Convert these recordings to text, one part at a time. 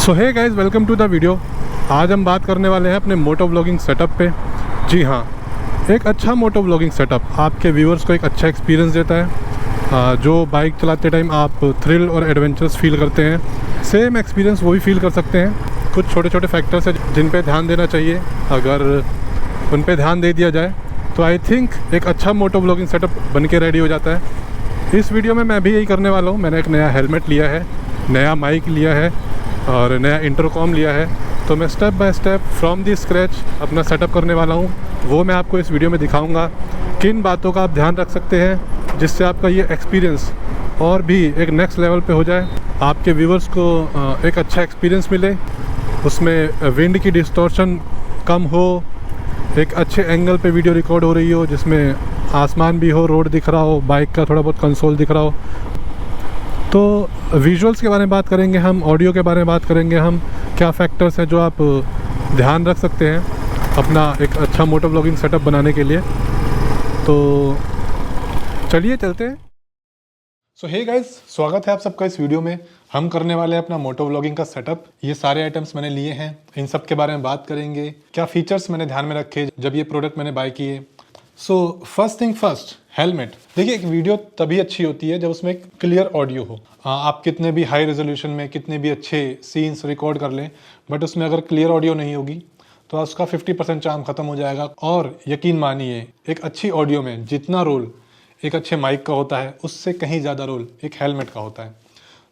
So hey guys, welcome to the video. आज हम बात करने वाले हैं अपने मोटो व्लॉगिंग सेटअप पे। जी हाँ, एक अच्छा मोटो व्लॉगिंग सेटअप आपके व्यूअर्स को एक अच्छा एक्सपीरियंस देता है। जो बाइक चलाते टाइम आप थ्रिल और एडवेंचरस फील करते हैं, सेम एक्सपीरियंस वो भी फील कर सकते हैं। कुछ छोटे छोटे फैक्टर्स हैं जिन पे ध्यान देना चाहिए। अगर उन पे ध्यान दे दिया जाए तो आई थिंक एक अच्छा मोटो व्लॉगिंग सेटअप बन के रेडी हो जाता है। इस वीडियो में मैं भी यही करने वाला हूँ। मैंने एक नया हेलमेट लिया है, नया माइक लिया है और नया इंटरकॉम लिया है। तो मैं step by step from the scratch अपना सेटअप करने वाला हूँ। वो मैं आपको इस वीडियो में दिखाऊंगा। किन बातों का आप ध्यान रख सकते हैं जिससे आपका ये एक्सपीरियंस और भी एक नेक्स्ट लेवल पे हो जाए, आपके व्यूवर्स को एक अच्छा एक्सपीरियंस मिले, उसमें विंड की डिस्टॉर्शन कम हो, एक अच्छे एंगल पे वीडियो रिकॉर्ड हो रही हो जिसमें आसमान भी हो, रोड दिख रहा हो, बाइक का थोड़ा बहुत कंसोल दिख रहा हो। तो विजुअल्स के बारे में बात करेंगे हम, ऑडियो के बारे में बात करेंगे हम, क्या फैक्टर्स हैं जो आप ध्यान रख सकते हैं अपना एक अच्छा मोटो व्लॉगिंग सेटअप बनाने के लिए। तो चलिए चलते हैं। सो हे गाइस, स्वागत है आप सबका इस वीडियो में। हम करने वाले हैं अपना मोटो व्लॉगिंग का सेटअप। ये सारे आइटम्स मैंने लिए हैं, इन सब के बारे में बात करेंगे। क्या फीचर्स मैंने ध्यान में रखे जब ये प्रोडक्ट मैंने बाय किए। So first thing first, helmet. देखिए, एक वीडियो तभी अच्छी होती है जब उसमें एक क्लियर ऑडियो हो। आप कितने भी हाई रेजोल्यूशन में कितने भी अच्छे सीन्स रिकॉर्ड कर लें, बट उसमें अगर क्लियर ऑडियो नहीं होगी तो उसका 50% चार्म खत्म हो जाएगा। और यकीन मानिए, एक अच्छी ऑडियो में जितना रोल एक अच्छे माइक का होता है, उससे कहीं ज़्यादा रोल एक हेलमेट का होता है।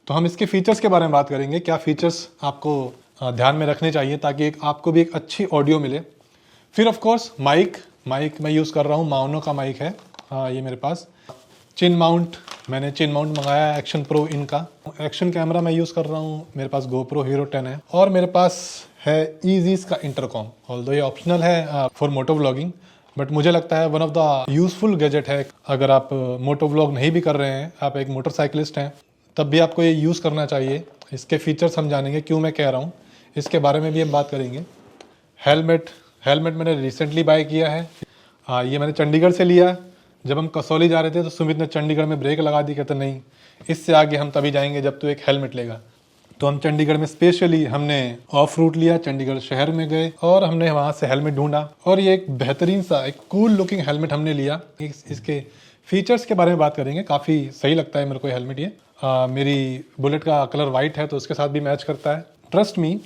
तो हम इसके फीचर्स के बारे में बात करेंगे। क्या फीचर्स आपको ध्यान में रखने चाहिए ताकि आपको भी एक अच्छी ऑडियो मिले। फिर ऑफ कोर्स माइक मैं यूज़ कर रहा हूँ, माउनो का माइक है ये मेरे पास। चिन माउंट, मैंने चिन माउंट मंगाया है एक्शन प्रो इनका। एक्शन कैमरा मैं यूज़ कर रहा हूँ, मेरे पास GoPro Hero 10 है। और मेरे पास है ईजीज का इंटरकॉम। ऑल्दो ये ऑप्शनल है फॉर मोटो व्लॉगिंग, बट मुझे लगता है one of the useful gadget है। अगर आप मोटो व्लॉग नहीं भी कर रहे हैं, आप एक मोटरसाइकिलिस्ट हैं, तब भी आपको ये यूज़ करना चाहिए। इसके फीचर्स हम जानेंगे, क्यों मैं कह रहा हूँ, इसके बारे में भी हम बात करेंगे। हेलमेट मैंने रिसेंटली बाय किया है। ये मैंने चंडीगढ़ से लिया। जब हम कसौली जा रहे थे तो सुमित ने चंडीगढ़ में ब्रेक लगा दी, कहते नहीं, इससे आगे हम तभी जाएंगे जब तू एक हेलमेट लेगा। तो हम चंडीगढ़ में स्पेशली हमने ऑफ रूट लिया, चंडीगढ़ शहर में गए और हमने वहाँ से हेलमेट ढूंढा और ये एक बेहतरीन सा एक कूल लुकिंग हेलमेट हमने लिया। इसके फीचर्स के बारे में बात करेंगे। काफ़ी सही लगता है मेरे को हेलमेट ये। मेरी बुलेट का कलर वाइट है तो उसके साथ भी मैच करता है। Trust me,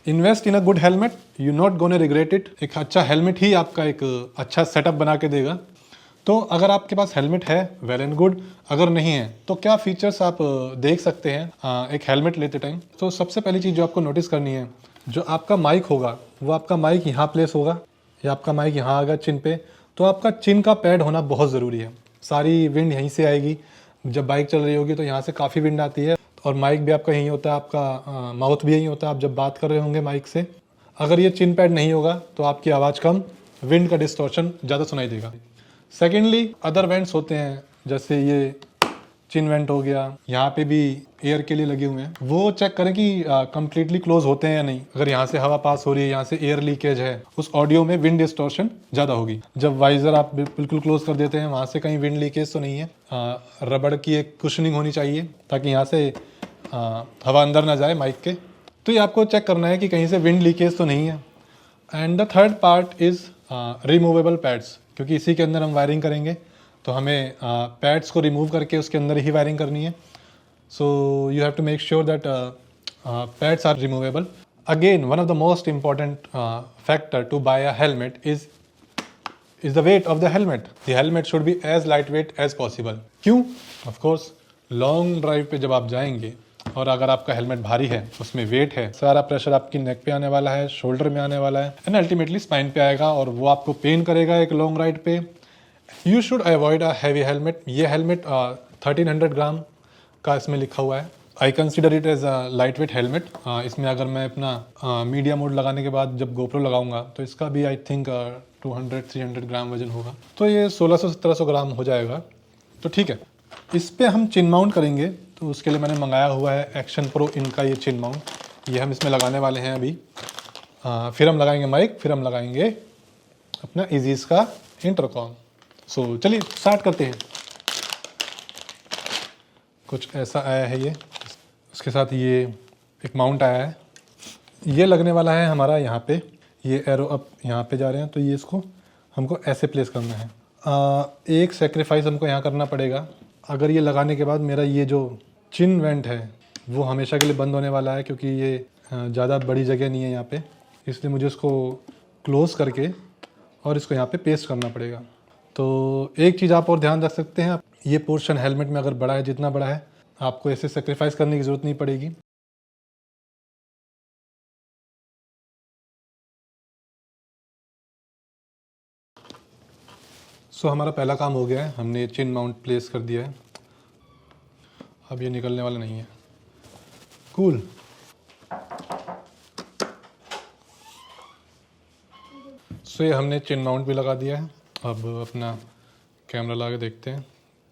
invest in a good helmet, you not gonna regret it. एक अच्छा हेलमेट ही आपका एक अच्छा सेटअप बना के देगा। तो अगर आपके पास हेलमेट है, वेल एंड गुड। अगर नहीं है तो क्या फीचर्स आप देख सकते हैं एक हेलमेट लेते टाइम। तो सबसे पहली चीज़ जो आपको नोटिस करनी है, जो आपका माइक होगा वो आपका माइक यहाँ प्लेस होगा या आपका माइक यहाँ आएगा चिन पे। तो आपका चिन का पैड होना बहुत ज़रूरी है। सारी विंड यहीं से आएगी। जब बाइक चल रही होगी तो यहाँ से काफ़ी विंड आती है और माइक भी आपका यहीं होता है, आपका माउथ भी यहीं होता है आप जब बात कर रहे होंगे माइक से। अगर ये चिन पैड नहीं होगा तो आपकी आवाज़ कम, विंड का डिस्टॉर्शन ज़्यादा सुनाई देगा। सेकेंडली, अदर वेंट्स होते हैं, जैसे ये चिन वेंट हो गया, यहाँ पे भी एयर के लिए लगे हुए हैं, वो चेक करें कि कंप्लीटली क्लोज होते हैं या नहीं। अगर यहाँ से हवा पास हो रही है, यहाँ से एयर लीकेज है, उस ऑडियो में विंड डिस्टॉर्शन ज़्यादा होगी। जब वाइजर आप बिल्कुल क्लोज कर देते हैं, वहाँ से कहीं विंड लीकेज तो नहीं है। रबड़ की एक कुशनिंग होनी चाहिए ताकि यहाँ से हवा अंदर ना जाए माइक के। तो ये आपको चेक करना है कि कहीं से विंड लीकेज तो नहीं है। And the third part is removable pads, क्योंकि इसी के अंदर हम वायरिंग करेंगे तो हमें पैड्स को रिमूव करके उसके अंदर ही वायरिंग करनी है। So you have to make sure that pads are removable. Again, one of the most important factor to buy a helmet is the weight of the helmet. The helmet should be as light weight as possible. क्यों? Of course, long drive पे जब आप जाएंगे और अगर आपका helmet भारी है, उसमें वेट है, सारा प्रेशर आपकी नेक पे आने वाला है, शोल्डर में आने वाला है एंड अल्टीमेटली स्पाइन पे आएगा और वो आपको पेन करेगा एक लॉन्ग राइड पे। You should avoid a heavy helmet. ये हेलमेट 1300 ग्राम का इसमें लिखा हुआ है। I consider it as a light weight helmet. इसमें अगर मैं अपना मीडिया मोड लगाने के बाद जब GoPro लगाऊंगा तो इसका भी आई थिंक 200-300 ग्राम वजन होगा, तो ये 1600-1700 ग्राम हो जाएगा। तो ठीक है, इस पे हम चिन माउंट करेंगे तो उसके लिए मैंने मंगाया हुआ है एक्शन प्रो इनका ये चिन माउंट। ये हम इसमें लगाने वाले हैं अभी। फिर हम लगाएंगे माइक, फिर हम लगाएंगे अपना ईजीज का इंटरकॉम। सो चलिए स्टार्ट करते हैं। कुछ ऐसा आया है ये, उसके साथ ये एक माउंट आया है। ये लगने वाला है हमारा यहाँ पे, ये एरो अप यहाँ पे जा रहे हैं, तो ये इसको हमको ऐसे प्लेस करना है। एक सेक्रीफाइस हमको यहाँ करना पड़ेगा। अगर ये लगाने के बाद मेरा ये जो चिन वेंट है वो हमेशा के लिए बंद होने वाला है, क्योंकि ये ज़्यादा बड़ी जगह नहीं है यहाँ पे, इसलिए मुझे इसको क्लोज़ करके और इसको यहाँ पे पेस्ट करना पड़ेगा। तो एक चीज़ आप और ध्यान रख सकते हैं, ये पोर्शन हेलमेट में अगर बड़ा है, जितना बड़ा है, आपको ऐसे सेक्रीफाइस करने की ज़रूरत नहीं पड़ेगी। सो हमारा पहला काम हो गया है, हमने चिन माउंट प्लेस कर दिया है। अब ये निकलने वाला नहीं है। कूल। सो ये हमने चिन माउंट भी लगा दिया है। अब अपना कैमरा लगा के देखते हैं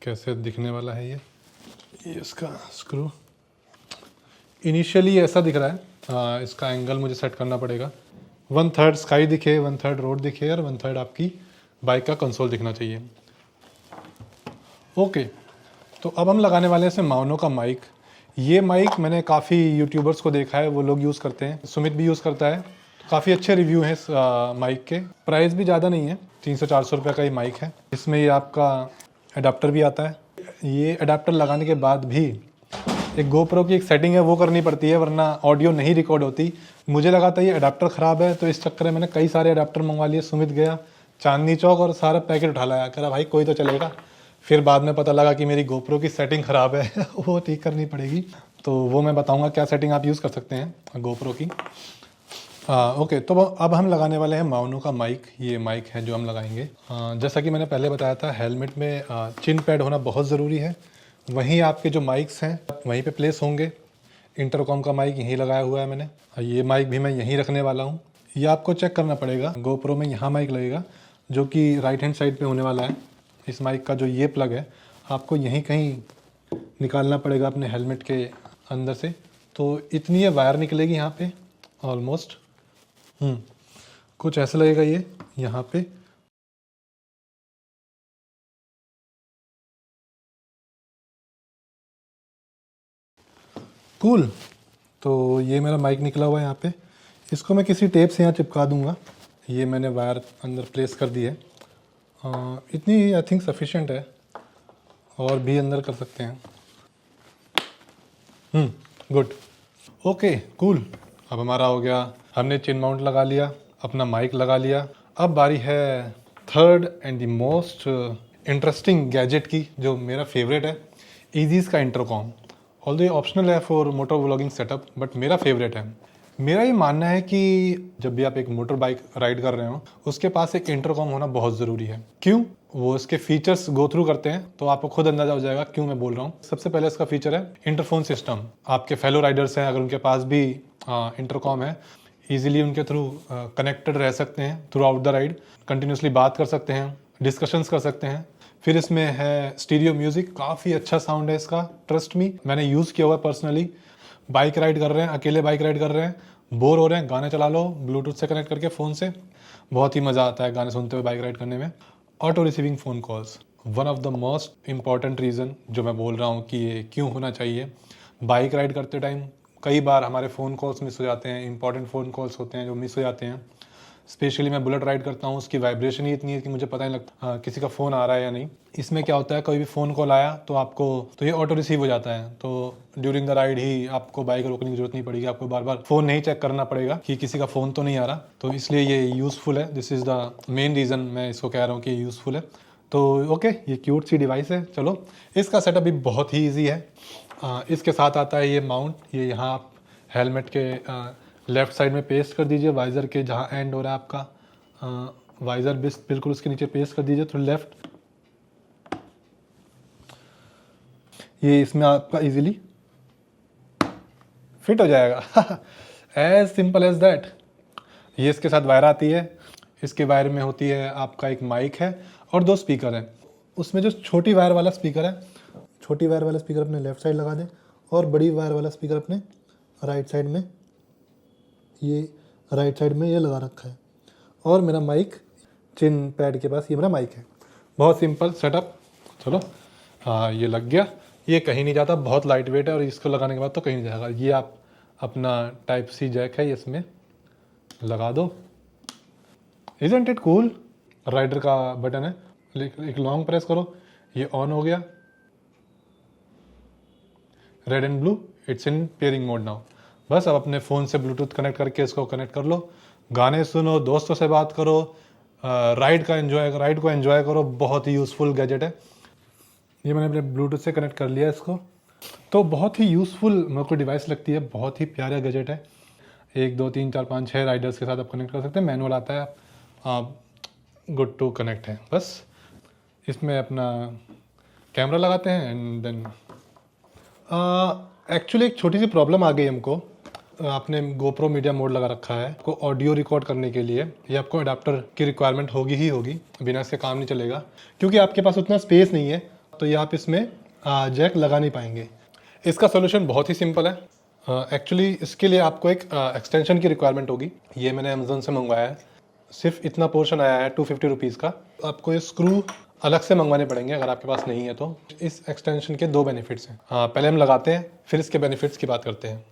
कैसे दिखने वाला है ये इसका स्क्रू। इनिशियली ऐसा दिख रहा है, इसका एंगल मुझे सेट करना पड़ेगा। 1/3 स्काई दिखे, 1/3 रोड दिखे और 1/3 आपकी बाइक का कंसोल दिखना चाहिए। ओके, तो अब हम लगाने वाले हैं इसमें माउनो का माइक। ये माइक मैंने काफ़ी यूट्यूबर्स को देखा है, वो लोग यूज़ करते हैं, सुमित भी यूज़ करता है। काफ़ी अच्छे रिव्यू हैं इस माइक के। प्राइस भी ज़्यादा नहीं है, 300-400 रुपये का ये माइक है। इसमें ये आपका अडाप्टर भी आता है। ये अडाप्टर लगाने के बाद भी एक गोप्रो की एक सेटिंग है वो करनी पड़ती है, वरना ऑडियो नहीं रिकॉर्ड होती। मुझे लगा था ये अडाप्टर ख़राब है, तो इस चक्कर में मैंने कई सारे अडाप्टर मंगवा लिए। सुमित गया चांदनी चौक और सारा पैकेट उठा लाया, कह रहा भाई कोई तो चलेगा। फिर बाद में पता लगा कि मेरी गोप्रो की सेटिंग ख़राब है वो ठीक करनी पड़ेगी। तो वो मैं बताऊंगा क्या सेटिंग आप यूज़ कर सकते हैं गोप्रो की। ओके, तो अब हम लगाने वाले हैं माउनो का माइक। ये माइक है जो हम लगाएंगे। जैसा कि मैंने पहले बताया था, हेलमेट में चिन पैड होना बहुत ज़रूरी है। वहीं आपके जो माइक्स हैं वहीं पे प्लेस होंगे। इंटरकॉम का माइक यहीं लगाया हुआ है मैंने। ये माइक भी मैं यहीं रखने वाला हूँ। ये आपको चेक करना पड़ेगा। गोप्रो में यहाँ माइक लगेगा जो कि राइट हैंड साइड पे होने वाला है। इस माइक का जो ये प्लग है आपको यहीं कहीं निकालना पड़ेगा अपने हेलमेट के अंदर से। तो इतनी ये वायर निकलेगी यहाँ पे ऑलमोस्ट। कुछ ऐसा लगेगा ये यहाँ पे। कूल। तो ये मेरा माइक निकला हुआ है यहाँ पे। इसको मैं किसी टेप से यहाँ चिपका दूँगा। ये मैंने वायर अंदर प्लेस कर दी है। इतनी आई थिंक सफिशेंट है, और भी अंदर कर सकते हैं। गुड। Okay, cool. अब हमारा हो गया, हमने चिन माउंट लगा लिया, अपना माइक लगा लिया। अब बारी है third and the most interesting gadget की, जो मेरा फेवरेट है, ईजीज़ का इंटरकॉम। ऑल्दो ये ऑप्शनल है for motor vlogging setup, but मेरा फेवरेट है। मेरा ये मानना है कि जब भी आप एक मोटर बाइक राइड कर रहे हो, उसके पास एक इंटरकॉम होना बहुत ज़रूरी है। क्यों? वो इसके फीचर्स गो थ्रू करते हैं तो आपको खुद अंदाजा हो जाएगा क्यों मैं बोल रहा हूँ। सबसे पहले इसका फीचर है इंटरफोन सिस्टम। आपके फेलो राइडर्स हैं, अगर उनके पास भी इंटरकॉम है, ईजिली उनके थ्रू कनेक्टेड रह सकते हैं through out the ride. Continuously बात कर सकते हैं, डिस्कशंस कर सकते हैं। फिर इसमें है स्टीरियो म्यूजिक, काफ़ी अच्छा साउंड है इसका, ट्रस्ट मी, मैंने यूज़ किया हुआ है पर्सनली। बाइक राइड कर रहे हैं, अकेले बाइक राइड कर रहे हैं, बोर हो रहे हैं, गाने चला लो ब्लूटूथ से कनेक्ट करके फ़ोन से, बहुत ही मज़ा आता है गाने सुनते हुए बाइक राइड करने में। Auto receiving phone calls, one of the most important reason जो मैं बोल रहा हूँ कि ये क्यों होना चाहिए। बाइक राइड करते टाइम कई बार हमारे फ़ोन कॉल्स मिस हो जाते हैं, इंपॉर्टेंट फ़ोन कॉल्स होते हैं जो मिस हो जाते हैं। स्पेशली मैं बुलेट राइड करता हूँ, उसकी वाइब्रेशन ही इतनी है कि मुझे पता नहीं लगता किसी का फ़ोन आ रहा है या नहीं। इसमें क्या होता है, कोई भी फ़ोन कॉल आया तो आपको तो ये ऑटो रिसीव हो जाता है, तो ड्यूरिंग द राइड ही आपको बाइक रोकने की जरूरत नहीं पड़ेगी, आपको बार बार फ़ोन नहीं चेक करना पड़ेगा कि किसी का फ़ोन तो नहीं आ रहा। तो इसलिए ये यूज़फुल है, this is the main reason मैं इसको कह रहा हूँ कि यूज़फुल है। तो ओके, ये क्यूट सी डिवाइस है। चलो, इसका सेटअप भी बहुत ही ईजी है। इसके साथ आता है ये माउंट, ये यहाँ आप हेलमेट के लेफ़्ट साइड में पेस्ट कर दीजिए, वाइज़र के जहाँ एंड हो रहा है आपका वाइज़र बिल्कुल उसके नीचे पेस्ट कर दीजिए थ्रू लेफ़्ट। ये इसमें आपका इजीली फिट हो जाएगा एज सिंपल एज दैट। ये इसके साथ वायर आती है, इसके वायर में होती है आपका एक माइक है और 2 स्पीकर हैं। उसमें जो छोटी वायर वाला स्पीकर है, छोटी वायर वाला स्पीकर अपने लेफ़्ट साइड लगा दें और बड़ी वायर वाला स्पीकर अपने राइट साइड में, ये राइट साइड में ये लगा रखा है। और मेरा माइक चिन पैड के पास ये मेरा माइक है। बहुत सिंपल सेटअप। चलो, ये लग गया। ये कहीं नहीं जाता, बहुत लाइट वेट है और इसको लगाने के बाद तो कहीं नहीं जाएगा। ये आप अपना टाइप सी जैक है, इसमें लगा दो। Isn't it cool? राइडर का बटन है, एक लॉन्ग प्रेस करो, ये ऑन हो गया, red and blue, it's in pairing mode now. बस अब अपने फ़ोन से ब्लूटूथ कनेक्ट करके इसको कनेक्ट कर लो, गाने सुनो, दोस्तों से बात करो, राइड को एंजॉय करो। बहुत ही यूज़फुल गैजेट है। ये मैंने अपने ब्लूटूथ से कनेक्ट कर लिया इसको, तो बहुत ही यूज़फुल मेरे को डिवाइस लगती है, बहुत ही प्यारा गैजेट है। 1 2 3 4 5 6 राइडर्स के साथ आप कनेक्ट कर सकते हैं, मैनुअल आता है, आप गुड टू कनेक्ट है। बस इसमें अपना कैमरा लगाते हैं एंड देन एक्चुअली एक छोटी सी प्रॉब्लम आ गई हमको। आपने GoPro मीडिया मोड लगा रखा है, आपको ऑडियो रिकॉर्ड करने के लिए ये आपको अडाप्टर की रिक्वायरमेंट होगी ही होगी, बिना इसके काम नहीं चलेगा, क्योंकि आपके पास उतना स्पेस नहीं है, तो ये आप इसमें जैक लगा नहीं पाएंगे। इसका सोल्यूशन बहुत ही सिंपल है। एक्चुअली इसके लिए आपको एक एक्सटेंशन की रिक्वायरमेंट होगी। ये मैंने अमेज़ोन से मंगवाया है, सिर्फ इतना पोर्शन आया है 250 रुपीज़ का। आपको ये स्क्रू अलग से मंगवाने पड़ेंगे अगर आपके पास नहीं है तो। इस एक्सटेंशन के 2 बेनिफिट्स हैं। पहले हम लगाते हैं, फिर इसके बेनिफिट्स की बात करते हैं।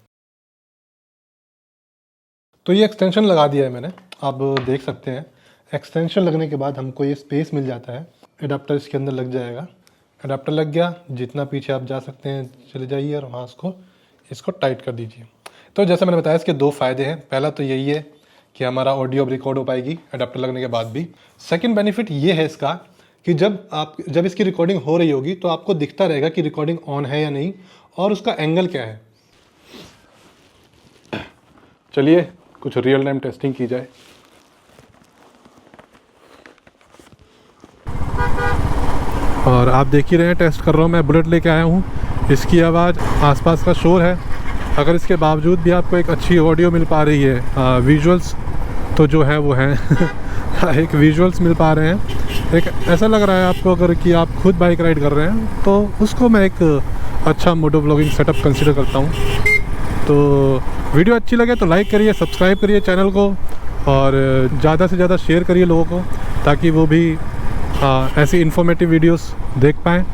तो ये एक्सटेंशन लगा दिया है मैंने, आप देख सकते हैं। एक्सटेंशन लगने के बाद हमको ये स्पेस मिल जाता है, एडाप्टर इसके अंदर लग जाएगा। एडाप्टर लग गया, जितना पीछे आप जा सकते हैं चले जाइए और वहाँ इसको टाइट कर दीजिए। तो जैसे मैंने बताया, इसके 2 फ़ायदे हैं। पहला तो यही है कि हमारा ऑडियो रिकॉर्ड हो पाएगी एडाप्टर लगने के बाद भी। सेकंड बेनिफिट ये है इसका कि जब इसकी रिकॉर्डिंग हो रही होगी तो आपको दिखता रहेगा कि रिकॉर्डिंग ऑन है या नहीं, और उसका एंगल क्या है। चलिए कुछ रियल टाइम टेस्टिंग की जाए। और आप देख ही रहे हैं, टेस्ट कर रहा हूँ मैं, बुलेट लेके आया हूँ। इसकी आवाज़, आसपास का शोर है, अगर इसके बावजूद भी आपको एक अच्छी ऑडियो मिल पा रही है, विजुअल्स तो जो है वो हैं एक विजुअल्स मिल पा रहे हैं, एक ऐसा लग रहा है आपको अगर कि आप खुद बाइक राइड कर रहे हैं, तो उसको मैं एक अच्छा मोटो व्लॉगिंग सेटअप कंसिडर करता हूँ। तो वीडियो अच्छी लगे तो लाइक करिए, सब्सक्राइब करिए चैनल को, और ज़्यादा से ज़्यादा शेयर करिए लोगों को, ताकि वो भी ऐसी इन्फॉर्मेटिव वीडियोस देख पाएँ।